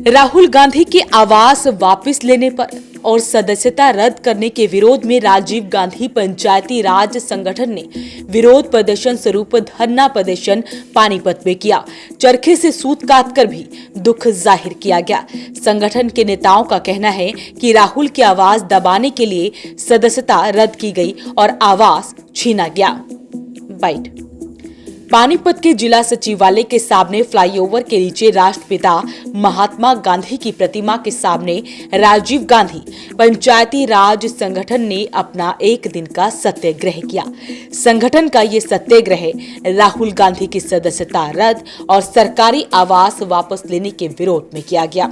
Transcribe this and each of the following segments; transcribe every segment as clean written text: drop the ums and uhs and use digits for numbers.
राहुल गांधी के आवास वापस लेने पर और सदस्यता रद्द करने के विरोध में राजीव गांधी पंचायती राज संगठन ने विरोध प्रदर्शन स्वरूप धरना प्रदर्शन पानीपत में किया। चरखे से सूत काटकर भी दुख जाहिर किया गया। संगठन के नेताओं का कहना है कि राहुल की आवाज दबाने के लिए सदस्यता रद्द की गई और आवास छीना गया। बाइट। पानीपत के जिला सचिवालय के सामने फ्लाईओवर के नीचे राष्ट्रपिता महात्मा गांधी की प्रतिमा के सामने राजीव गांधी पंचायती राज संगठन ने अपना एक दिन का सत्याग्रह किया। संगठन का ये सत्याग्रह राहुल गांधी की सदस्यता रद्द और सरकारी आवास वापस लेने के विरोध में किया गया।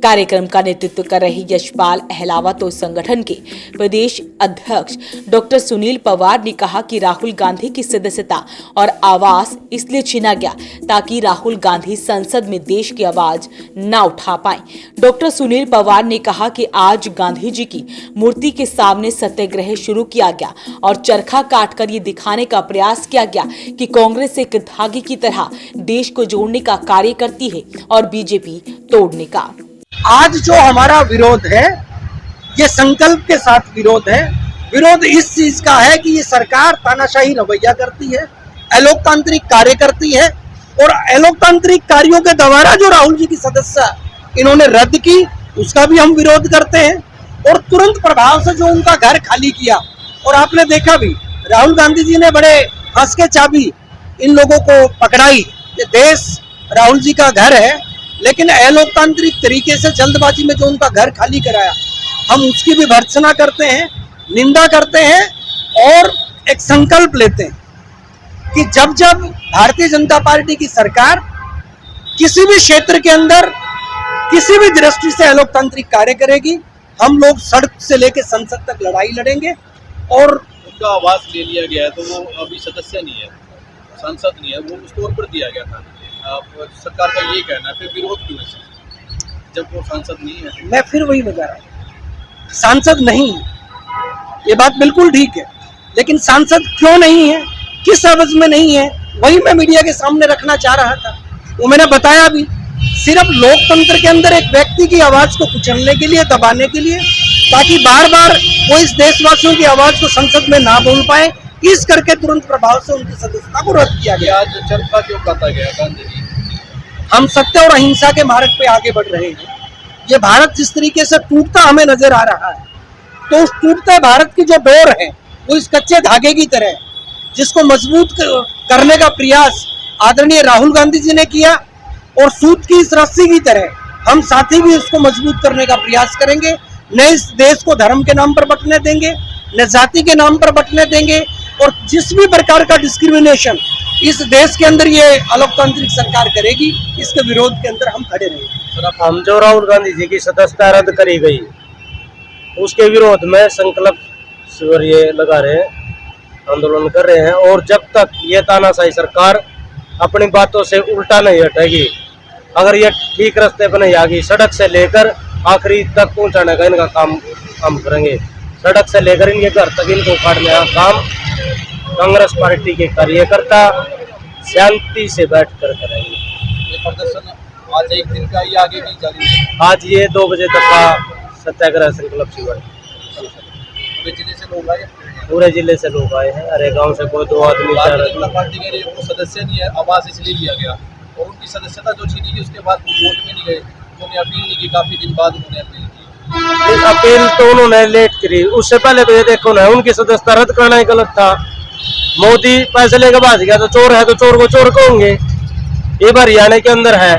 कार्यक्रम का नेतृत्व कर रहे यशपाल अहलावत और संगठन के प्रदेश अध्यक्ष डॉक्टर सुनील पवार ने कहा कि राहुल गांधी की सदस्यता और आवास इसलिए छीना गया ताकि राहुल गांधी संसद में देश की आवाज न उठा पाए। डॉक्टर सुनील पवार ने कहा कि आज गांधी जी की मूर्ति के सामने सत्याग्रह शुरू किया गया और चरखा काटकर ये दिखाने का प्रयास किया गया कि कांग्रेस एक धागे की तरह देश को जोड़ने का कार्य करती है और बीजेपी तोड़ने का। आज जो हमारा विरोध है ये संकल्प के साथ विरोध है। विरोध इस चीज का है कि ये सरकार तानाशाही रवैया करती है, अलोकतांत्रिक कार्य करती है और अलोकतांत्रिक कार्यों के द्वारा जो राहुल जी की सदस्यता इन्होंने रद्द की उसका भी हम विरोध करते हैं। और तुरंत प्रभाव से जो उनका घर खाली किया और आपने देखा भी राहुल गांधी जी ने बड़े हंस के चाबी इन लोगों को पकड़ाई। ये देश राहुल जी का घर है, लेकिन अलोकतांत्रिक तरीके से जल्दबाजी में जो उनका घर खाली कराया हम उसकी भी भर्त्सना करते हैं, निंदा करते हैं और एक संकल्प लेते हैं कि जब जब भारतीय जनता पार्टी की सरकार किसी भी क्षेत्र के अंदर किसी भी दृष्टि से अलोकतांत्रिक कार्य करेगी हम लोग सड़क से लेकर संसद तक लड़ाई लड़ेंगे। और उनका आवास ले लिया गया है तो वो अभी सदस्य नहीं है, सांसद नहीं है, वो उसको और पर दिया गया था। सरकार का ये कहना है, फिर विरोध क्यों है जब वो सांसद नहीं है? मैं फिर वही बता रहा हूँ, सांसद नहीं है ये बात बिल्कुल ठीक है, लेकिन सांसद क्यों नहीं है, किस एवज में नहीं है, वही मैं मीडिया के सामने रखना चाह रहा था। वो मैंने बताया भी, सिर्फ लोकतंत्र के अंदर एक व्यक्ति की आवाज को कुचलने के लिए, दबाने के लिए, ताकि बार बार वो इस देशवासियों की आवाज को संसद में ना बोल पाए, इस करके तुरंत प्रभाव से उनकी सदस्यता को रद्द किया गया। आज चरखा क्यों काटा गया गांधी जी? हम सत्य और अहिंसा के मार्ग पे आगे बढ़ रहे हैं। ये भारत जिस तरीके से टूटता हमें नजर आ रहा है, तो उस टूटते भारत की जो डोर है वो इस कच्चे धागे की तरह है, जिसको मजबूत करने का प्रयास आदरणीय राहुल गांधी जी ने किया और सूत की इस रस्सी की तरह हम साथी भी इसको मजबूत करने का प्रयास करेंगे। न इस देश को धर्म के नाम पर बंटने देंगे, न जाति के नाम पर बंटने देंगे, और जिस भी प्रकार का डिस्क्रिमिनेशन इस देश के अंदर ये अलोकतांत्रिक सरकार करेगी इसके विरोध के अंदर हम खड़े रहेंगे। हम जो राहुल गांधी जी की सदस्यता रद्द करी गई उसके विरोध में संकल्प शिविर ये लगा रहे हैं, आंदोलन कर रहे हैं। और जब तक ये तानाशाही सरकार अपनी बातों से उल्टा नहीं हटेगी, अगर ये ठीक रास्ते पर नहीं आएगी, सड़क से लेकर आखिरी तक पहुंचाने का इनका काम हम करेंगे। सड़क से लेकर इनके घर तक इनको उखाड़ने का काम कांग्रेस पार्टी के कार्यकर्ता शांति से बैठ कर करेंगे। ये प्रदर्शन आज एक दिन का, ये आगे भी जारी है। आज ये 2 बजे तक का सत्याग्रह संकल्प शिविर। पूरे जिले से लोग आए, पूरे जिले से लोग आए हैं। अरे गांव से कोई 2 आदमी, 4 भारतीय जनता आदमी। पार्टी के वो सदस्य नहीं है, आवास इसलिए लिया गया और उनकी सदस्यता जो छीनी गई उसके बाद वो वोट में नहीं गए, उन्होंने अपील नहीं की। काफी दिन बाद उन्होंने अपील की। अपील तो उन्होंने लेट करी, उससे पहले तो ये देखो ना उनकी सदस्यता रद्द करना ही गलत था। मोदी पैसे लेकर भाग गया तो चोर है तो चोर को चोर कहोगे। ये बार हरियाणा के अंदर है,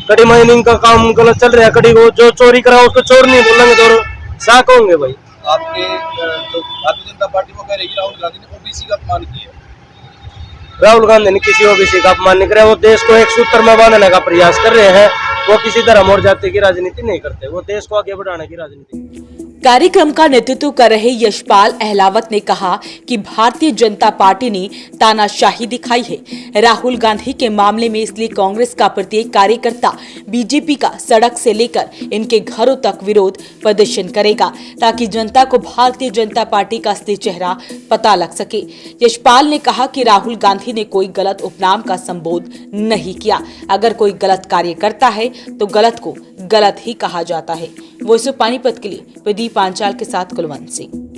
कड़ी माइनिंग का काम गलत चल रहा है, कड़ी को जो चोरी करा उसको चोर नहीं बोलेंगे तो सा कहोगे भाई। आपके जो भारतीय जनता पार्टी वो कह रही है राहुल गांधी ने ओबीसी का अपमान किया। राहुल गांधी ने किसी ओबीसी का अपमान नहीं किया, वो देश को एक सूत्र में बांधने का प्रयास कर रहे हैं। वो किसी धर्म और जाति की राजनीति नहीं करते, वो देश को आगे बढ़ाने की राजनीति। कार्यक्रम का नेतृत्व कर रहे यशपाल अहलावत ने कहा कि भारतीय जनता पार्टी ने तानाशाही दिखाई है। राहुल गांधी के मामले में इसलिए कांग्रेस का प्रत्येक कार्यकर्ता बीजेपी का सड़क से लेकर इनके घरों तक विरोध प्रदर्शन करेगा, ताकि जनता को भारतीय जनता पार्टी का असली चेहरा पता लग सके। यशपाल ने कहा कि राहुल गांधी ने कोई गलत उपनाम का संबोध नहीं किया। अगर कोई गलत कार्य करता है तो गलत को गलत ही कहा जाता है। वॉइस ऑफ पानीपत के लिए प्रदीप पांचाल के साथ कुलवंत सिंह।